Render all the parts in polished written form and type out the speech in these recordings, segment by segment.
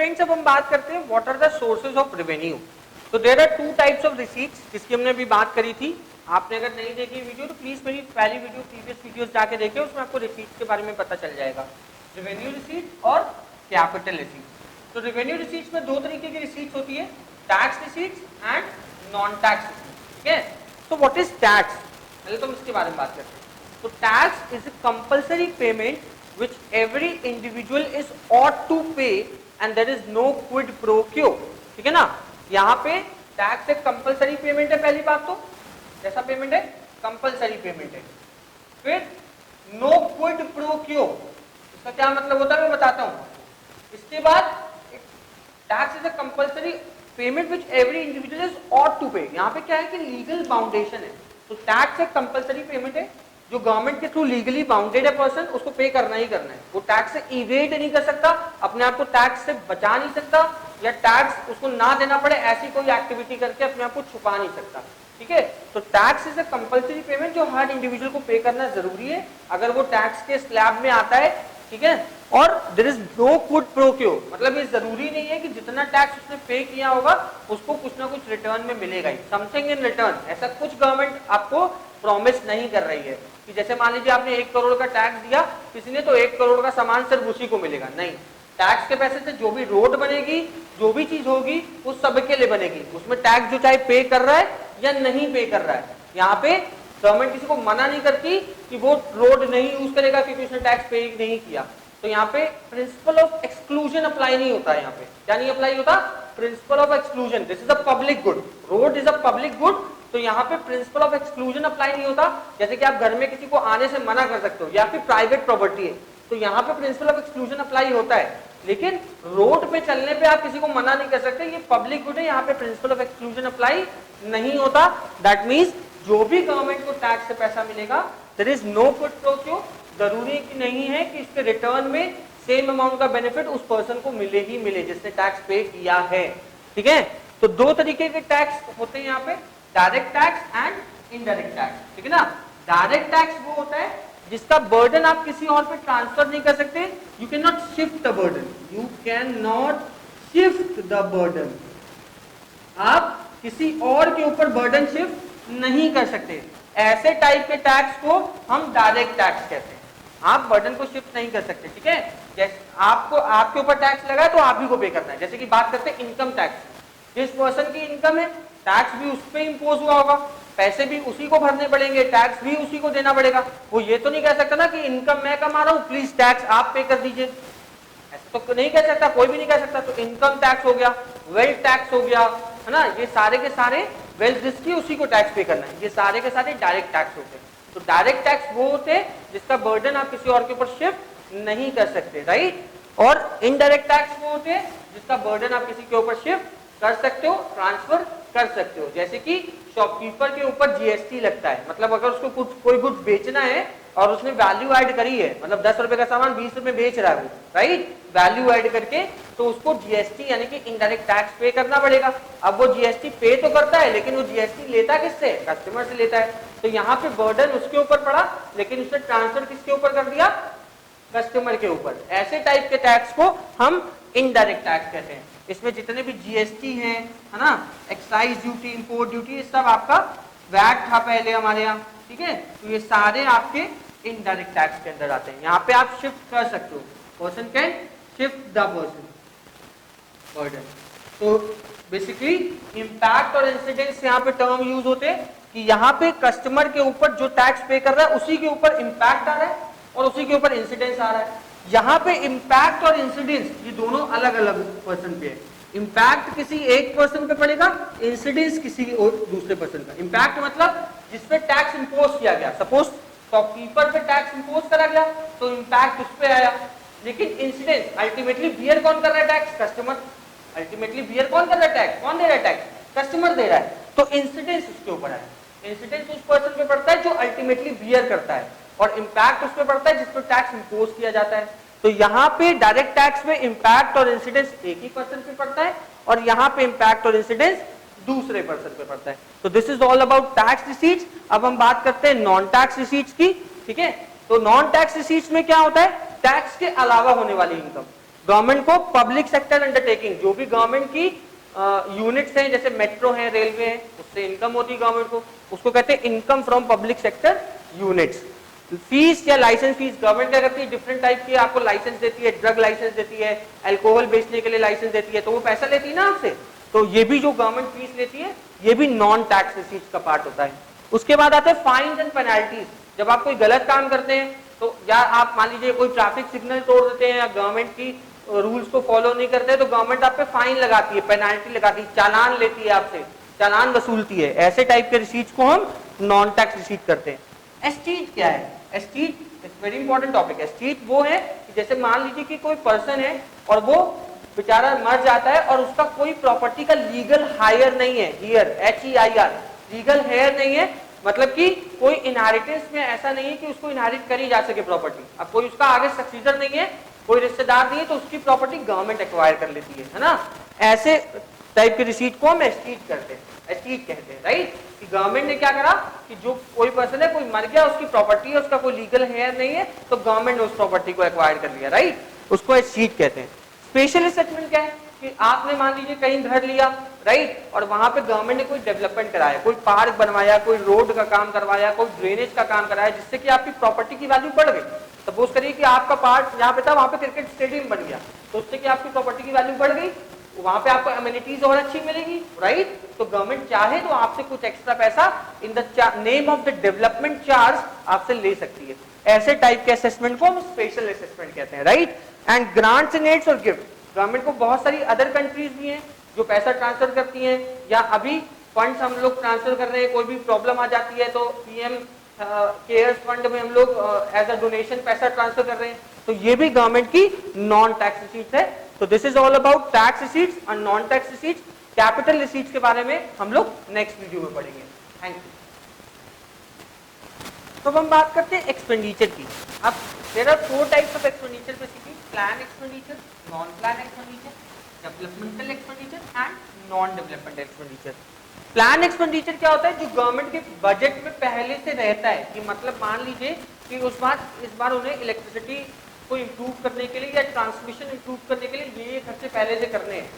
Friends अब हम बात करते हैं what are the sources of revenue. तो there are two types of receipts जिसकी हमने अभी बात करी थी। आपने अगर नहीं देखी वीडियो तो प्लीज मेरी पहली वीडियो प्रीवियस वीडियोस जाके देखें, उसमें आपको रिसीट्स के बारे में पता चल जाएगा, रेवेन्यू रिसीट और कैपिटल रिसीट। तो रेवेन्यू रिसीट्स में दो तरीके की रिसीट्स होती है, tax receipts and non tax receipts. ठीक है, तो व्हाट इज टैक्स, पहले तो हम इसके बारे में बात करते हैं। तो tax is a compulsory payment which every individual is ought to pay and there is no quid pro quo। ठीक है ना, यहाँ पे टैक्स एक कंपलसरी पेमेंट है, पहली बात तो जैसा पेमेंट है कंपलसरी पेमेंट है। फिर नो क्विड प्रो क्यो, इसका क्या मतलब होता है मैं बताता हूँ। इसके बाद tax is a compulsory payment which every individual is ought to pay। यहाँ पे क्या है कि लीगल बाउंडेशन है, तो टैक्स एक कंपलसरी पेमेंट है जो गवर्नमेंट के थ्रू लीगली बाउंडेड है पर्सन, उसको पे करना ही करना है। वो टैक्स से इवेड नहीं कर सकता, अपने आप को टैक्स से बचा नहीं सकता, या टैक्स उसको ना देना पड़े ऐसी कोई एक्टिविटी करके अपने आप को छुपा नहीं सकता। ठीक है, तो tax is a compulsory payment जो हर इंडिविजुअल को पे करना जरूरी है अगर वो टैक्स के स्लैब में आता है। ठीक है, और there is no quid pro quo, मतलब ये जरूरी नहीं है कि जितना टैक्स उसने पे किया होगा उसको कुछ ना कुछ रिटर्न में मिलेगा ही, समथिंग इन रिटर्न। ऐसा कुछ गवर्नमेंट आपको प्रॉमिस नहीं कर रही है कि जैसे मान लीजिए आपने 1 करोड़ का टैक्स दिया किसी ने, तो 1 करोड़ का सामान सिर्फ उसी को मिलेगा, नहीं। टैक्स के पैसे से जो भी रोड बनेगी, जो भी चीज होगी, वो सबके लिए बनेगी। उसमें टैक्स जो चाहे पे कर रहा है या नहीं पे कर रहा है, यहाँ पे गवर्नमेंट किसी को मना नहीं करती कि वो रोड नहीं यूज करेगा क्योंकि उसने टैक्स पे नहीं किया। तो यहाँ पे प्रिंसिपल ऑफ एक्सक्लूजन अप्लाई नहीं होता है। यहाँ पे क्या नहीं अप्लाई होता, principle of exclusion. This is a public good, road is a public good, तो यहाँ पे प्रिंसिपल ऑफ एक्सक्लूजन अप्लाई नहीं होता। जैसे कि आप घर में किसी को आने से मना कर सकते हो या फिर प्राइवेट प्रॉपर्टी है, तो यहाँ पे प्रिंसिपल ऑफ एक्सक्लूजन अप्लाई होता है। लेकिन रोड पे चलने पे आप किसी को मना नहीं कर सकते, ये पब्लिक गुड है, यहाँ पे प्रिंसिपल ऑफ एक्सक्लूजन अप्लाई नहीं होता। दैट मीन्स जो भी गवर्नमेंट को टैक्स से पैसा मिलेगा there is no quid pro quo, जरूरी कि नहीं है कि इसके रिटर्न में सेम अमाउंट का बेनिफिट उस पर्सन को मिले ही मिले जिसने टैक्स पे किया है। ठीक है, तो दो तरीके के टैक्स होते हैं यहाँ पे, direct tax and indirect tax. ठीक है ना, डायरेक्ट टैक्स वो होता है जिसका बर्डन आप किसी और पे ट्रांसफर नहीं कर सकते। You can not shift the burden, you can not shift the burden, आप किसी और के ऊपर बर्डन शिफ्ट नहीं कर सकते। ऐसे टाइप के टैक्स को हम डायरेक्ट टैक्स कहते हैं, आप बर्डन को शिफ्ट नहीं कर सकते। ठीक है, जैसे आपको आपके ऊपर टैक्स लगा है तो आप ही को पे करना है। जैसे कि बात करते हैं इनकम टैक्स, जिस पर्सन की इनकम है टैक्स भी उस पर इंपोज हुआ होगा, पैसे भी उसी को भरने पड़ेंगे, टैक्स भी उसी को देना पड़ेगा। वो ये तो नहीं कह सकता ना कि इनकम मैं कमा रहा हूँ प्लीज टैक्स आप पे कर दीजिए, ऐसा तो नहीं कह सकता, कोई भी नहीं कह सकता। तो इनकम टैक्स हो गया, वेल्थ टैक्स हो गया, है ना, ये सारे के सारे वेल्थ जिसकी उसी को टैक्स पे करना है, ये सारे के सारे डायरेक्ट टैक्स होते हैं। तो डायरेक्ट टैक्स वो होते हैं जिसका बर्डन आप किसी और के ऊपर शिफ्ट नहीं कर सकते, राइट। और इनडायरेक्ट टैक्स वो होते हैं जिसका बर्डन आप किसी के ऊपर शिफ्ट कर सकते हो, ट्रांसफर कर सकते हो। जैसे कि शॉपकीपर के ऊपर जीएसटी लगता है, मतलब अगर उसको कुछ कोई गुड्स बेचना है और उसने वैल्यू ऐड करी है, मतलब 10 रुपए का सामान 20 रुपए बेच रहा है वो, राइट, वैल्यू ऐड करके, तो उसको जीएसटी यानी कि इनडायरेक्ट टैक्स पे करना पड़ेगा। अब वो जीएसटी पे तो करता है लेकिन वो जीएसटी लेता किससे, कस्टमर से लेता है। तो यहाँ पे बर्डन उसके ऊपर पड़ा लेकिन उसने ट्रांसफर किसके ऊपर कर दिया, कस्टमर के ऊपर। ऐसे टाइप के टैक्स को हम इनडायरेक्ट टैक्स कहते हैं। इसमें जितने भी जीएसटी है ना, एक्साइज ड्यूटी, इंपोर्ट ड्यूटी, ये सब आपका वैट था पहले हमारे यहाँ। ठीक है, तो ये सारे आपके इनडायरेक्ट टैक्स के अंदर आते हैं। यहाँ पे आप शिफ्ट कर सकते हो, person can shift the person burden. तो बेसिकली इम्पैक्ट और इंसिडेंस यहाँ पे टर्म यूज होते हैं कि यहाँ पे कस्टमर के ऊपर जो टैक्स पे कर रहा है उसी के ऊपर इम्पैक्ट आ रहा है और उसी के ऊपर इंसिडेंस आ रहा है। यहाँ पे इम्पैक्ट और इंसिडेंस ये दोनों अलग अलग पर्सन पे है। इम्पैक्ट किसी एक पर्सन पे पड़ेगा, इंसिडेंस किसी और दूसरे पर्सन का। इम्पैक्ट मतलब जिसपे टैक्स इंपोज किया गया, सपोज शॉपकीपर पे टैक्स इंपोज करा गया तो इम्पैक्ट उस पे आया। लेकिन इंसिडेंस अल्टीमेटली बियर कौन कर रहा है टैक्स, कस्टमर। अल्टीमेटली बियर कौन कर रहा है टैक्स, कौन दे रहा है टैक्स, कस्टमर दे रहा है। तो इंसिडेंस उसके ऊपर आया, इंसिडेंस उस पर्सन पे पड़ता है जो अल्टीमेटली बियर करता है, और इम्पैक्ट उस पे पड़ता है जिस पर टैक्स इंपोज किया जाता है। तो यहाँ पे डायरेक्ट टैक्स में इम्पैक्ट और इंसिडेंस एक ही पर्सन पे पड़ता है और यहाँ पे इम्पैक्ट और इंसिडेंस दूसरे पर्सन पे पड़ता है। तो this is all about tax receipts. अब हम बात करते हैं नॉन टैक्स रिसीट्स की। ठीक है, तो नॉन टैक्स रिसीट्स में क्या होता है, टैक्स के अलावा होने वाली इनकम। गवर्नमेंट को पब्लिक सेक्टर अंडरटेकिंग, जो भी गवर्नमेंट की यूनिट्स हैं, जैसे मेट्रो है, रेलवे है, उससे इनकम होती है गवर्नमेंट को, उसको कहते हैं income from public sector units. Fees या लाइसेंस फीस गवर्नमेंट क्या करती है, डिफरेंट टाइप की आपको लाइसेंस देती है, ड्रग लाइसेंस देती है, अल्कोहल बेचने के लिए लाइसेंस देती है, तो वो पैसा लेती है ना आपसे, तो ये भी जो गवर्नमेंट फीस लेती है ये भी नॉन टैक्स रिसीट्स का पार्ट होता है। उसके बाद आते हैं फाइन्स एंड पेनल्टीज। जब आप कोई गलत काम करते हैं तो या आप मान लीजिए कोई ट्रैफिक सिग्नल तोड़ देते हैं या गवर्नमेंट की रूल्स को फॉलो नहीं करते हैं, तो गवर्नमेंट आप पे फाइन लगाती है, पेनल्टी लगाती है, चालान लेती है आपसे, चालान वसूलती है। ऐसे टाइप के रिसीट्स को हम नॉन टैक्स रिसीट करते हैं। एस्टीट क्या है? एस्टीट इट्स वेरी इंपॉर्टेंट टॉपिक। एस्टीट वो है कि जैसे मान लीजिए कि कोई पर्सन है और वो बेचारा मर जाता है और उसका कोई प्रॉपर्टी का लीगल हायर नहीं है, हियर HEIR, लीगल हेयर नहीं है, मतलब कि कोई इनहेरिटेंस में ऐसा नहीं है कि उसको इनहेरिट करी जा सके प्रॉपर्टी। अब कोई उसका आगे सक्सीडर नहीं है, कोई रिश्तेदार नहीं है, तो उसकी प्रॉपर्टी गवर्नमेंट एक्वायर कर लेती है ना। ऐसे टाइप के रिसीट को हम एस्टीट करते हैं, एस्टीट कहते हैं, राइट। कि गवर्नमेंट ने क्या करा कि जो कोई पर्सन है, कोई मर गया, उसकी प्रॉपर्टी है, उसका कोई लीगल हेयर नहीं है, तो गवर्नमेंट ने उस प्रॉपर्टी को एक्वायर कर लिया, राइट, उसको एस्टीट कहते हैं। स्पेशल असेसमेंट क्या है कि आपने मान लीजिए कहीं घर लिया, राइट, और वहां पे गवर्नमेंट ने कोई डेवलपमेंट कराया, कोई पार्क बनवाया, कोई रोड का काम करवाया, कोई ड्रेनेज का काम कराया, जिससे कि आपकी प्रॉपर्टी की वैल्यू बढ़ गई। सपोज करिए कि आपका पार्क यहाँ पे था, वहां पे क्रिकेट स्टेडियम बन गया, तो उससे कि आपकी प्रॉपर्टी की वैल्यू बढ़ गई, वहां पे आपको एमिनिटीज और अच्छी मिलेगी, राइट। तो गवर्नमेंट चाहे तो आपसे कुछ एक्स्ट्रा पैसा in the name of the development charge आपसे ले सकती है। ऐसे टाइप के असेसमेंट को हम स्पेशल असेसमेंट कहते हैं, right. And grants and aids और गिफ्ट, गवर्नमेंट को बहुत सारी अदर कंट्रीज भी हैं जो पैसा ट्रांसफर करती हैं, या अभी फंड्स हम लोग ट्रांसफर कर रहे हैं, कोई भी प्रॉब्लम आ जाती है तो पीएम केयर्स फंड में हम लोग एज अ डोनेशन पैसा ट्रांसफर कर रहे हैं, तो ये भी गवर्नमेंट की नॉन टैक्स रिसीट्स है। तो this is all about tax receipts और non tax receipts. Capital receipts के बारे में हम लोग नेक्स्ट वीडियो में पढ़ेंगे। Thank you. तो हम बात करते हैं एक्सपेंडिचर की। अब there are 4 types of expenditure basically, plan expenditure, non plan expenditure, developmental expenditure and non developmental expenditure. Plan expenditure क्या होता है? जो गवर्नमेंट के बजट में पहले से रहता है, कि मतलब मान लीजिए कि इस बार उन्हें इलेक्ट्रिसिटी को इम्प्रूव करने के लिए या ट्रांसमिशन इम्प्रूव करने के लिए ये खर्चे पहले से करने हैं,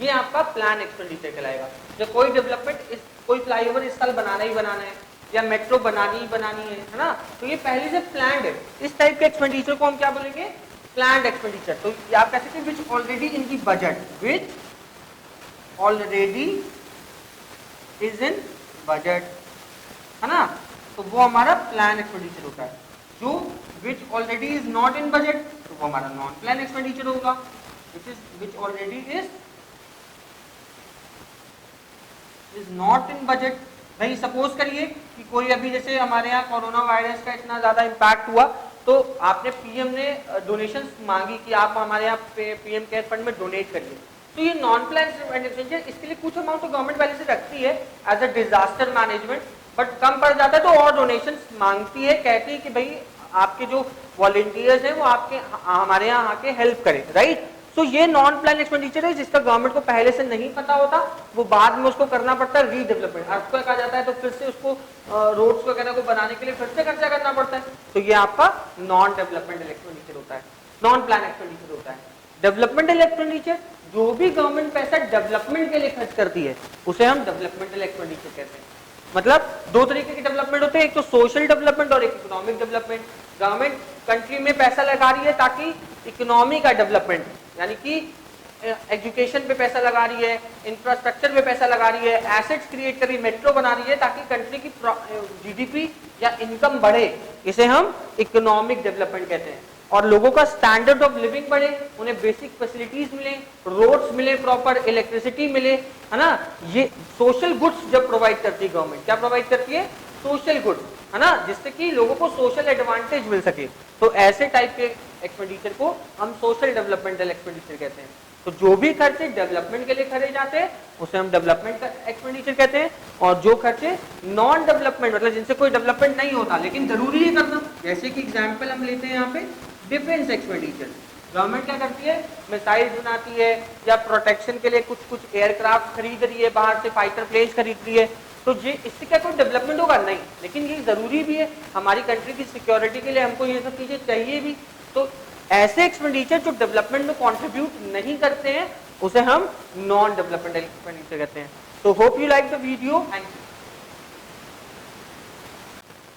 ये आपका प्लान एक्सपेंडिचर कहलाएगा। जब कोई डेवलपमेंट, कोई फ्लाईओवर इस साल बनाना ही बनाना है या मेट्रो बनानी ही बनानी है ना, तो ये पहले से प्लान्ड है। इस टाइप के एक्सपेंडिचर को हम क्या बोलेंगे? Planned expenditure. तो आप कह सकते हैं विच already in the budget, which already is in budget, है ना, तो वो हमारा प्लान एक्सपेंडिचर होता है। जो विच already is not in budget, तो वो हमारा नॉन प्लान एक्सपेंडिचर होगा। विच already is not in budget. भाई सपोज करिए कि कोई अभी जैसे हमारे यहाँ कोरोना वायरस का इतना ज्यादा इम्पैक्ट हुआ, तो आपने पीएम ने डोनेशन मांगी कि आप हमारे यहाँ पीएम केयर फंड में डोनेट करिए, तो ये नॉन प्लान एक्सपेंडिचर, इसके लिए कुछ अमाउंट तो गवर्नमेंट पहले से रखती है as a disaster management, but कम पड़ जाता है तो और डोनेशन मांगती है, कहती है कि भाई आपके जो वॉलंटियर्स हैं वो आपके हमारे यहाँ आके हेल्प करें, राइट। तो ये नॉन प्लान एक्सपेंडिचर है जिसका गवर्नमेंट को पहले से नहीं पता होता, वो बाद में उसको करना पड़ता है रीडेवलपमेंट। अर्थक्वेक आ जाता है तो फिर से उसको रोड्स वगैरह को बनाने के लिए फिर से खर्चा करना पड़ता है, तो ये आपका नॉन डेवलपमेंटल एक्सपेंडिचर होता है, नॉन प्लान एक्सपेंडिचर होता है। डेवलपमेंटल एक्सपेंडिचर, जो भी गवर्नमेंट पैसा डेवलपमेंट के लिए खर्च करती है उसे हम डेवलपमेंटल एक्सपेंडिचर कहते हैं। मतलब 2 तरीके के डेवलपमेंट होते हैं, एक तो सोशल डेवलपमेंट और एक इकोनॉमिक डेवलपमेंट। गवर्नमेंट कंट्री में पैसा लगा रही है ताकि इकोनॉमी का डेवलपमेंट, यानी कि एजुकेशन पे पैसा लगा रही है, इंफ्रास्ट्रक्चर पे पैसा लगा रही है, एसेट्स क्रिएट कर रही है, मेट्रो बना रही है ताकि कंट्री की जीडीपी या इनकम बढ़े, इसे हम इकोनॉमिक डेवलपमेंट कहते हैं। और लोगों का स्टैंडर्ड ऑफ लिविंग बढ़े, उन्हें बेसिक फैसिलिटीज मिले, रोड्स मिले, प्रॉपर इलेक्ट्रिसिटी मिले, है ना। ये सोशल गुड्स जब प्रोवाइड करती है गवर्नमेंट, क्या प्रोवाइड करती है? सोशल गुड्स, है ना, जिससे कि लोगों को सोशल एडवांटेज मिल सके। तो ऐसे टाइप के एक्सपेंडिचर को हम सोशल डेवलपमेंटल एक्सपेंडिचर कहते हैं। तो जो भी खर्चे डेवलपमेंट के लिए करे जाते हैं उसे हम डेवलपमेंट का एक्सपेंडिचर कहते हैं, और जो खर्चे नॉन डेवलपमेंट, मतलब जिनसे कोई डेवलपमेंट नहीं होता लेकिन जरूरी है करना, जैसे कि एग्जाम्पल हम लेते हैं यहाँ पे डिफेंस एक्सपेंडिचर। गवर्नमेंट क्या करती है? मिसाइल बनाती है या प्रोटेक्शन के लिए कुछ एयरक्राफ्ट खरीद रही है, बाहर से फाइटर प्लेन्स खरीद रही है, तो ये इससे क्या कोई डेवलपमेंट होगा? नहीं, लेकिन ये जरूरी भी है हमारी कंट्री की सिक्योरिटी के लिए, हमको ये सब चीजें चाहिए भी। तो ऐसे एक्सपेंडिचर जो डेवलपमेंट में कंट्रीब्यूट नहीं करते हैं उसे हम नॉन डेवलपमेंटल एक्सपेंडिचर कहते हैं। तो hope you like the video. Thank you.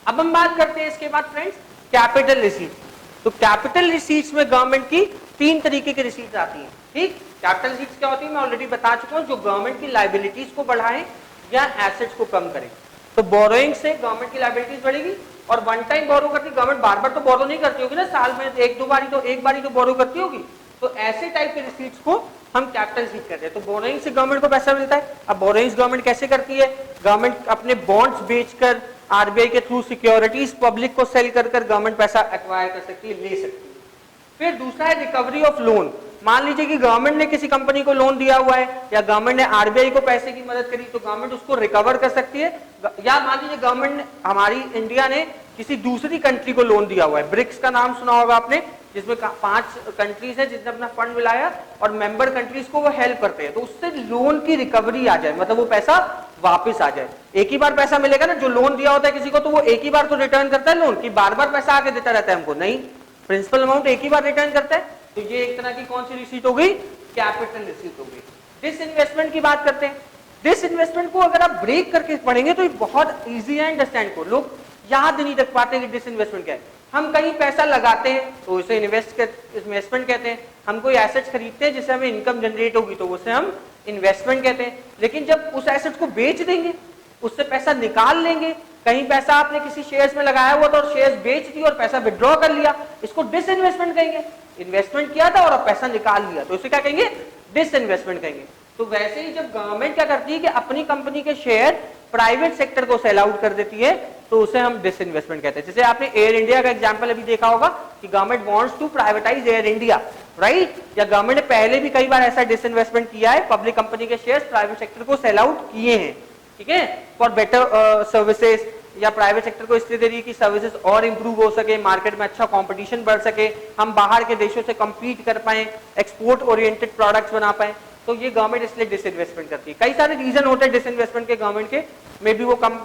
अब हम बात करते हैं इसके बाद फ्रेंड्स कैपिटल रिसीट्स। तो कैपिटल रिसीट्स में गवर्नमेंट की 3 तरीके की रिसीट्स आती हैं। ठीक, कैपिटल रिसीट्स क्या होती है मैं ऑलरेडी बता चुका हूं, जो गवर्नमेंट की लायबिलिटीज को बढ़ाएं या एसेट्स को कम करें। तो बोरोइंग से गवर्नमेंट की लायबिलिटीज बढ़ेगी और वन टाइम बोरो करती, गवर्नमेंट बार बार तो बोरो नहीं करती होगी ना, साल में एक बारी तो बोरो करती होगी। तो ऐसे टाइप के रिसीट्स को हम कैपिटल रिसीट कहते हैं। तो बोरोइंग से गवर्नमेंट को पैसा मिलता है। अब बोरोइंग्स गवर्नमेंट कैसे करती है, गवर्नमेंट अपने बॉन्ड्स बेचकर आरबीआई के थ्रू सिक्योरिटीज पब्लिक को सेल कर गवर्नमेंट पैसा एक्वायर कर सकती है, ले सकती है। फिर दूसरा है रिकवरी ऑफ लोन। मान लीजिए कि गवर्नमेंट ने किसी कंपनी को लोन दिया हुआ है या गवर्नमेंट ने आरबीआई को पैसे की मदद करी तो गवर्नमेंट उसको रिकवर कर सकती है। या मान लीजिए गवर्नमेंट ने, हमारी इंडिया ने किसी दूसरी कंट्री को लोन दिया हुआ है, ब्रिक्स का नाम सुना होगा आपने, जिसमें 5 कंट्रीज है जिसने अपना फंड मिलाया और मेंबर कंट्रीज को वो हेल्प करते हैं। तो उससे लोन की रिकवरी आ जाए, मतलब वो पैसा वापस आ जाए। एक ही बार पैसा मिलेगा ना, जो लोन दिया होता है किसी को तो वो एक ही बार तो रिटर्न करता है लोन, कि बार बार पैसा आके देता रहता है हमको, नहीं, प्रिंसिपल अमाउंट एक ही बार रिटर्न करता है। तो ये एक तरह की कौन सी रिसीट हो गई, कैपिटल रिसीट हो गई। डिसइन्वेस्टमेंट की बात करते हैं। डिसइन्वेस्टमेंट को अगर आप ब्रेक करके पढ़ेंगे तो ये बहुत इजी है अंडरस्टैंड को, लोग याद नहीं रख पाते कि डिसइन्वेस्टमेंट क्या है। हम कहीं पैसा लगाते हैं तो उसे इन्वेस्टमेंट कहते हैं। हम कोई एसेट्स खरीदते हैं जिससे हमें इनकम जनरेट होगी तो उसे हम इन्वेस्टमेंट कहते हैं। लेकिन जब उस एसेट्स को बेच देंगे, उससे पैसा निकाल लेंगे, कहीं पैसा आपने किसी शेयर्स में लगाया हुआ था और शेयर्स बेच दिए और पैसा विड्रॉ कर लिया, इसको डिसइन्वेस्टमेंट कहेंगे। इन्वेस्टमेंट किया था और अब पैसा निकाल लिया तो इसे क्या कहेंगे, डिसइन्वेस्टमेंट कहेंगे। तो वैसे ही जब गवर्नमेंट क्या करती है कि अपनी कंपनी के शेयर प्राइवेट सेक्टर को सेल आउट कर देती है तो उसे हम डिसइन्वेस्टमेंट कहते हैं। जैसे आपने एयर इंडिया का एग्जांपल अभी देखा होगा कि government wants to privatise Air India, right, या गवर्नमेंट ने पहले भी कई बार ऐसा डिसइन्वेस्टमेंट किया है, पब्लिक कंपनी के शेयर्स प्राइवेट सेक्टर को सेल आउट किए हैं, ठीक है, फॉर बेटर सर्विसेज, या प्राइवेट सेक्टर को इसलिए दे रही है कि सर्विसेज और इंप्रूव हो सके, मार्केट में अच्छा कंपटीशन बढ़ सके, हम बाहर के देशों से compete कर पाए, एक्सपोर्ट ओरिएंटेड प्रोडक्ट्स बना पाए। तो ये गवर्नमेंट इसलिए डिसइन्वेस्टमेंट करती है। कई सारे रीजन होते हैं डिसइन्वेस्टमेंट के गवर्नमेंट के, मे बी वो कम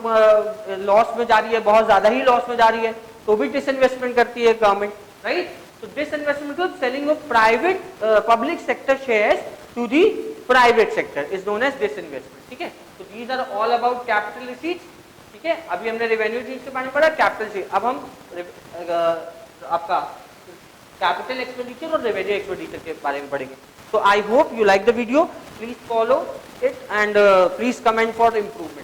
लॉस में जा रही है, बहुत ज्यादा ही लॉस में जा रही है तो भी डिसइन्वेस्टमेंट करती है गवर्नमेंट, राइट। तो डिसइन्वेस्टमेंट को selling of private public sector shares to the private sector is known as disinvestment, ठीक है। तो these are all about capital receipts, ठीक है। अभी हमने रेवेन्यू रिसीट्स के बारे में पढ़ा, कैपिटल से। अब हम आपका कैपिटल एक्सपेंडिचर और रेवेन्यू एक्सपेंडिचर के बारे में पढ़ेंगे। So I hope you like the video. Please follow it and please comment for improvement.